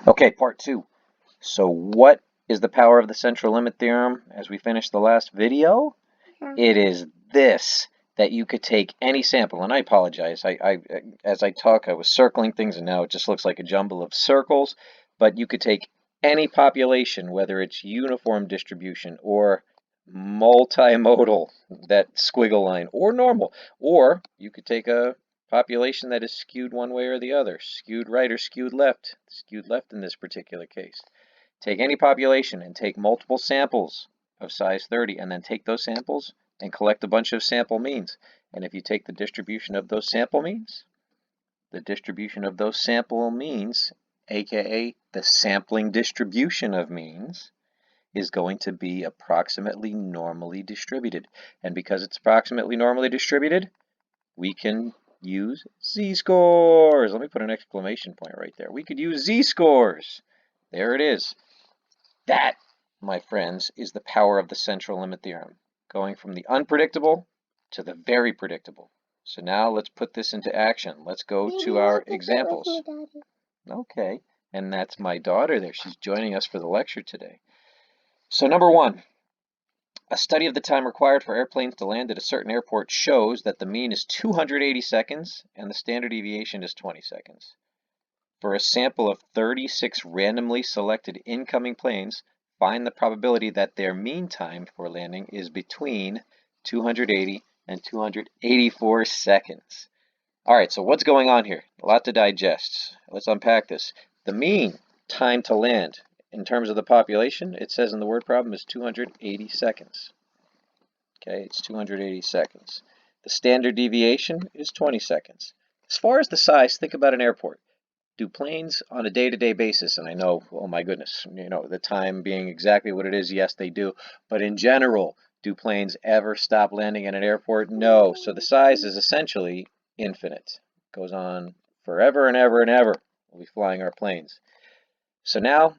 Okay, part two. So what is the power of the central limit theorem as we finish the last video? It is this, that you could take any sample, and I apologize, as I talk I was circling things and now it just looks like a jumble of circles, but you could take any population, whether it's uniform distribution or multimodal, that squiggle line, or normal, or you could take a population that is skewed one way or the other, skewed right or skewed left in this particular case. Take any population and take multiple samples of size 30 and then take those samples and collect a bunch of sample means. And if you take the distribution of those sample means, aka the sampling distribution of means, is going to be approximately normally distributed. And because it's approximately normally distributed, we can use z-scores. Let me put an exclamation point right there. We could use z-scores. There it is. That, my friends, is the power of the central limit theorem, going from the unpredictable to the very predictable. So now let's put this into action. Let's go to our examples. Okay, and that's my daughter there. She's joining us for the lecture today. So number one, a study of the time required for airplanes to land at a certain airport shows that the mean is 280 seconds and the standard deviation is 20 seconds. For a sample of 36 randomly selected incoming planes, find the probability that their mean time for landing is between 280 and 284 seconds. All right, so what's going on here? A lot to digest. Let's unpack this. The mean time to land in terms of the population, it says in the word problem, is 280 seconds. Okay, it's 280 seconds. The standard deviation is 20 seconds. As far as the size, think about an airport. Do planes on a day-to-day basis, and I know, oh my goodness, the time being exactly what it is, yes, they do. But in general, do planes ever stop landing at an airport? No. So the size is essentially infinite. It goes on forever and ever and ever. We'll be flying our planes. So now,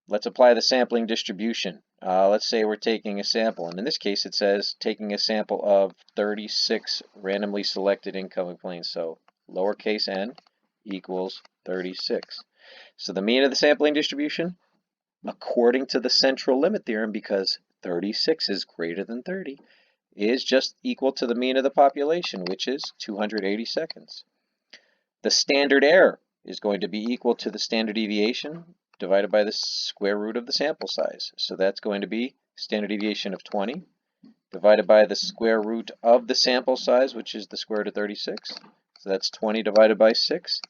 let's apply the sampling distribution. Let's say we're taking a sample, and in this case it says taking a sample of 36 randomly selected incoming planes. So lowercase n equals 36. So the mean of the sampling distribution, according to the central limit theorem, because 36 is greater than 30, is just equal to the mean of the population, which is 280 seconds. The standard error is going to be equal to the standard deviation divided by the square root of the sample size. So that's going to be standard deviation of 20 divided by the square root of the sample size, which is the square root of 36. So that's 20 divided by 6.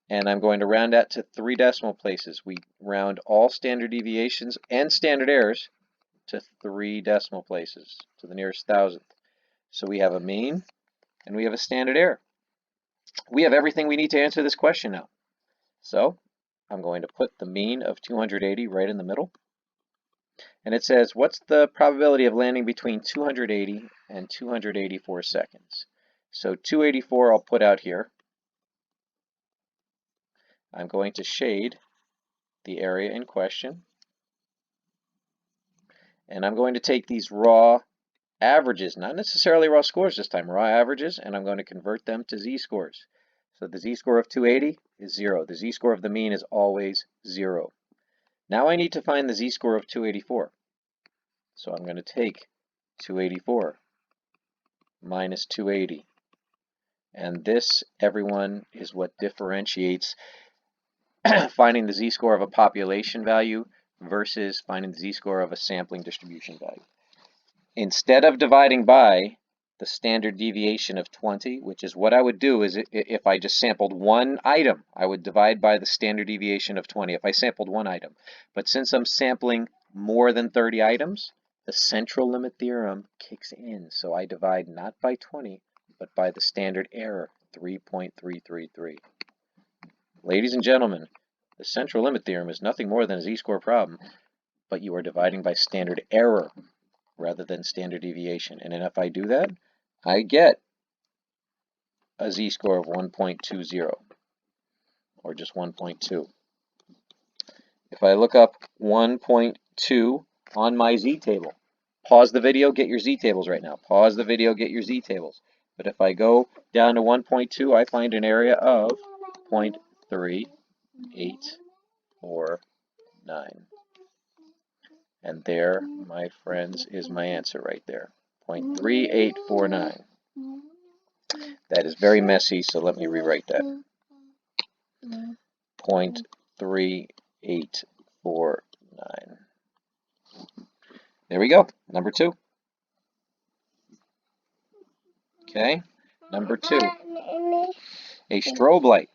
And I'm going to round that to 3 decimal places. We round all standard deviations and standard errors to 3 decimal places, to the nearest thousandth. So we have a mean and we have a standard error. We have everything we need to answer this question now. So I'm going to put the mean of 280 right in the middle. And it says, what's the probability of landing between 280 and 284 seconds? So 284 I'll put out here. I'm going to shade the area in question. And I'm going to take these raw averages, not necessarily raw scores this time, raw averages, and I'm going to convert them to z-scores. So the z-score of 280 is 0. The z-score of the mean is always 0. Now I need to find the z-score of 284. So I'm going to take 284 minus 280. And this, everyone, is what differentiates finding the z-score of a population value versus finding the z-score of a sampling distribution value. Instead of dividing by the standard deviation of 20, which is what I would do is if I just sampled one item, I would divide by the standard deviation of 20 if I sampled one item. But since I'm sampling more than 30 items, the central limit theorem kicks in. So I divide not by 20, but by the standard error, 3.333. Ladies and gentlemen, the central limit theorem is nothing more than a z-score problem, but you are dividing by standard error rather than standard deviation. And if I do that, I get a z-score of 1.20, or just 1.2. If I look up 1.2 on my z-table, pause the video, get your z-tables right now. Pause the video, get your z-tables. But if I go down to 1.2, I find an area of 0.381. And there, my friends, is my answer right there. 0.3849. That is very messy, so let me rewrite that. 0.3849. There we go. Number 2. Okay. Number 2. A strobe light.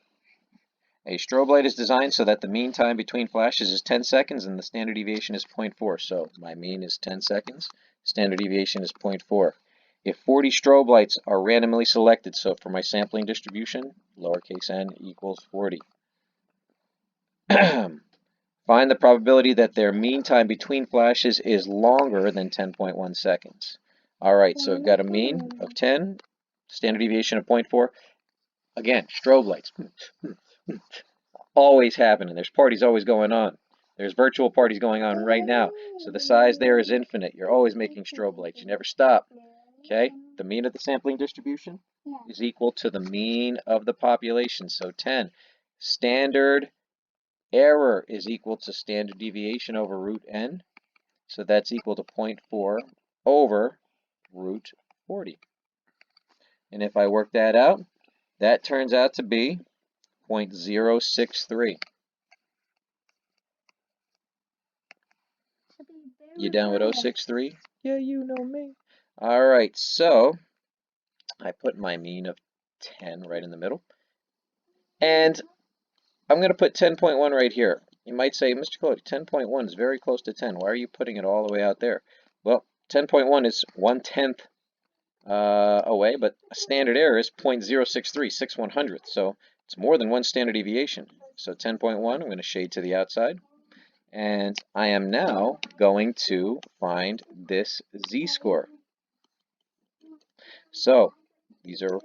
A strobe light is designed so that the mean time between flashes is 10 seconds and the standard deviation is 0.4. So my mean is 10 seconds. Standard deviation is 0.4. If 40 strobe lights are randomly selected, so for my sampling distribution, lowercase n equals 40. Find the probability that their mean time between flashes is longer than 10.1 seconds. All right, so I've got a mean of 10, standard deviation of 0.4. Again, strobe lights. Always happening. There's parties always going on. There's virtual parties going on right now. So the size there is infinite. You're always making strobe lights. You never stop. Okay? The mean of the sampling distribution is equal to the mean of the population. So 10. Standard error is equal to standard deviation over root n. So that's equal to 0.4 over root 40. And if I work that out, that turns out to be 0.063. You down with 063? Yeah, you know me. All right, so I put my mean of 10 right in the middle. And I'm going to put 10.1 right here. You might say, Mr. Cody, 10.1 is very close to 10. Why are you putting it all the way out there? Well, 10.1 is 1/10 away, but a standard error is 0.063, 6/100th. So it's more than one standard deviation. So 10.1, I'm going to shade to the outside. And I am now going to find this z-score. So these are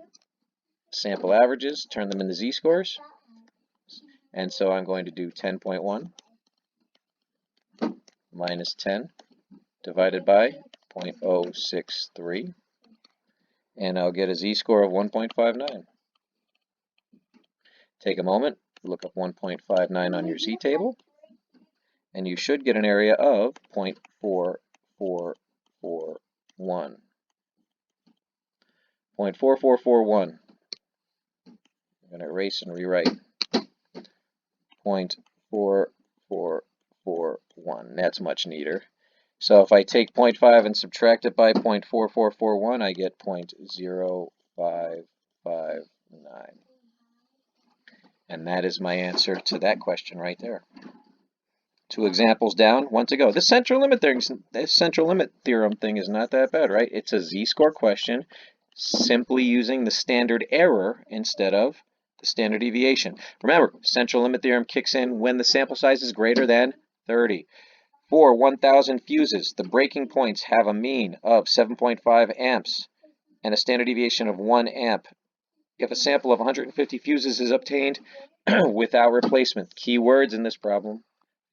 sample averages, turn them into z-scores. And so I'm going to do 10.1 minus 10 divided by 0.063. And I'll get a z-score of 1.59. Take a moment, look up 1.59 on your z-table, and you should get an area of 0.4441. 0.4441. I'm going to erase and rewrite. 0.4441. That's much neater. So if I take 0.5 and subtract it by 0.4441, I get 0.0559. And that is my answer to that question right there. 2 examples down, 1 to go. This central limit theorem thing is not that bad, right? It's a z-score question, simply using the standard error instead of the standard deviation. Remember, central limit theorem kicks in when the sample size is greater than 30. For 1,000 fuses, the breaking points have a mean of 7.5 amps and a standard deviation of 1 amp. If a sample of 150 fuses is obtained without replacement, keywords in this problem,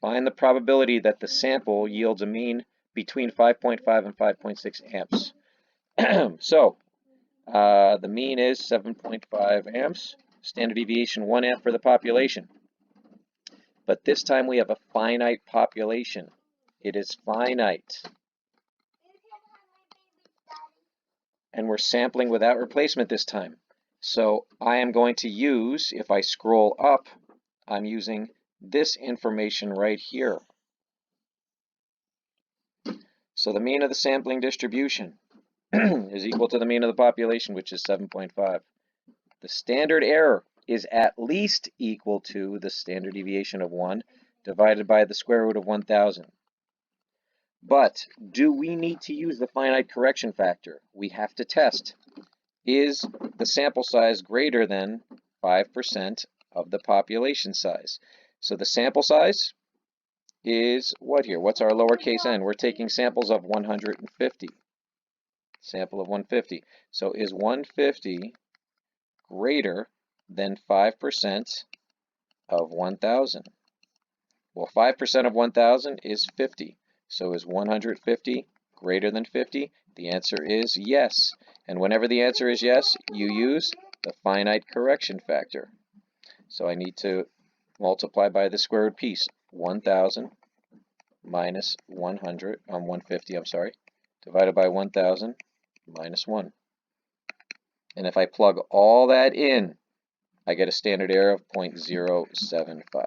find the probability that the sample yields a mean between 5.5 and 5.6 amps. So, the mean is 7.5 amps, standard deviation 1 amp for the population. But this time we have a finite population. It is finite. And we're sampling without replacement this time. So I am going to use, if I scroll up, I'm using this information right here. So the mean of the sampling distribution is equal to the mean of the population, which is 7.5. The standard error is at least equal to the standard deviation of 1 divided by the square root of 1,000. But do we need to use the finite correction factor? We have to test. Is the sample size greater than 5% of the population size? So the sample size is what here? What's our lowercase n? We're taking samples of 150. Sample of 150. So is 150 greater than 5% of 1,000? Well, 5% of 1,000 is 50. So is 150 greater than 50? The answer is yes. And whenever the answer is yes, you use the finite correction factor. So I need to multiply by the square root piece. 1,000 minus 150, divided by 1,000 minus 1. And if I plug all that in, I get a standard error of 0.075.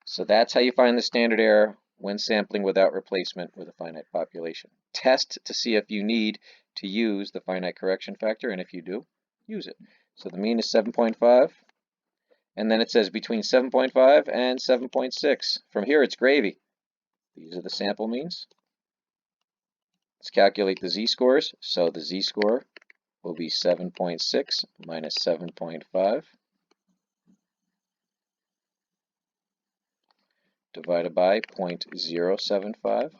So that's how you find the standard error when sampling without replacement with a finite population. Test to see if you need to use the finite correction factor, and if you do, use it. So the mean is 7.5, and then it says between 7.5 and 7.6. From here, it's gravy. These are the sample means. Let's calculate the z-scores. So the z-score will be 7.6 minus 7.5 divided by 0.075.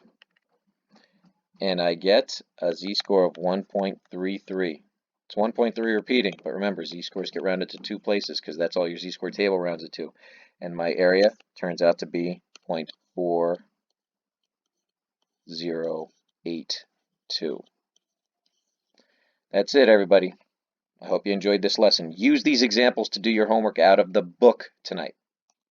And I get a z-score of 1.33. It's 1.3 repeating, but remember, z-scores get rounded to 2 places because that's all your z-score table rounds it to. And my area turns out to be 0.4082. That's it, everybody. I hope you enjoyed this lesson. Use these examples to do your homework out of the book tonight.